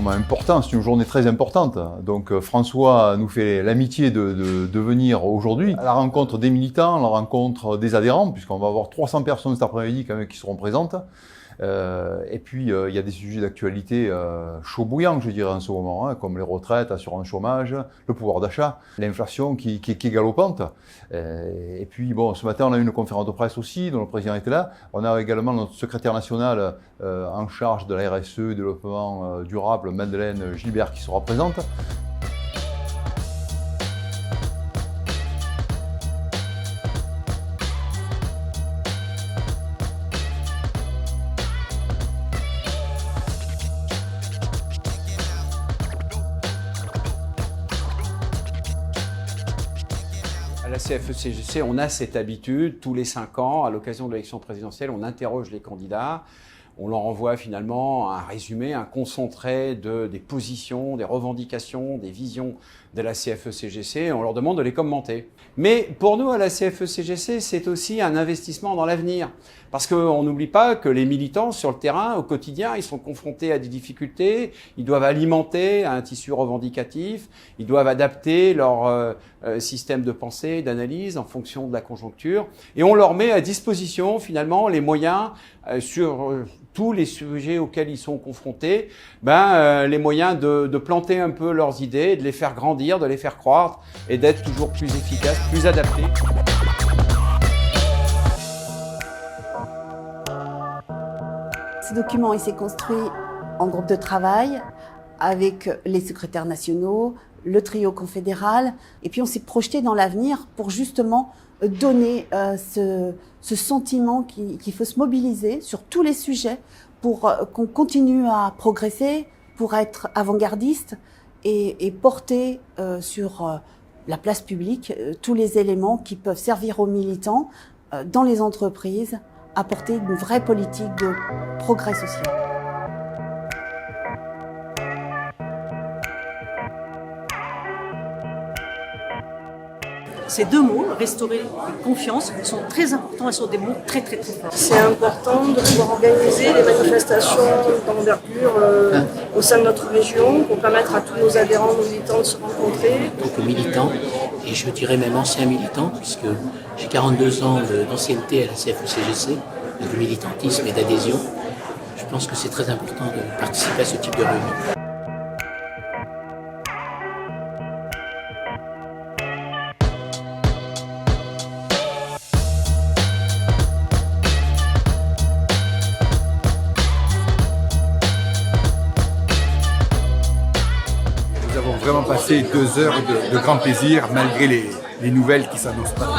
moment important, c'est une journée très importante. Donc François nous fait l'amitié de venir aujourd'hui à la rencontre des militants, à la rencontre des adhérents, puisqu'on va avoir 300 personnes cet après-midi quand même qui seront présentes. Et puis il y a des sujets d'actualité chaud bouillants, je dirais, en ce moment, hein, comme les retraites, l'assurance chômage, le pouvoir d'achat, l'inflation qui est galopante. Et puis bon, ce matin on a eu une conférence de presse aussi, dont le président était là. On a également notre secrétaire national en charge de la RSE, développement durable, Madeleine Gilbert, qui sera présente. À la CFE-CGC, on a cette habitude, tous les 5 ans, à l'occasion de l'élection présidentielle, on interroge les candidats, on leur envoie finalement un résumé, un concentré des positions, des revendications, des visions de la CFE-CGC, et on leur demande de les commenter. Mais pour nous, à la CFE-CGC, c'est aussi un investissement dans l'avenir. Parce qu'on n'oublie pas que les militants sur le terrain, au quotidien, ils sont confrontés à des difficultés, ils doivent alimenter un tissu revendicatif, ils doivent adapter leur système de pensée, d'analyse en fonction de la conjoncture. Et on leur met à disposition finalement les moyens sur tous les sujets auxquels ils sont confrontés, les moyens de planter un peu leurs idées, de les faire grandir, de les faire croître et d'être toujours plus efficaces, plus adaptés. Ce document, il s'est construit en groupe de travail avec les secrétaires nationaux, le trio confédéral, et puis on s'est projeté dans l'avenir pour justement donner ce sentiment qu'il faut se mobiliser sur tous les sujets pour qu'on continue à progresser, pour être avant-gardiste et porter sur la place publique tous les éléments qui peuvent servir aux militants dans les entreprises, apporter une vraie politique de progrès social. Ces deux mots, restaurer la confiance, sont très importants et sont des mots très très forts. C'est important de pouvoir organiser des manifestations d'envergure au sein de notre région pour permettre à tous nos adhérents, nos militants de se rencontrer. En tant que militant, et je dirais même ancien militant, puisque j'ai 42 ans d'ancienneté à la CFE-CGC, de militantisme et d'adhésion, je pense que c'est très important de participer à ce type de réunion. Nous avons vraiment passé 2 heures de grand plaisir malgré les nouvelles qui s'annoncent pas.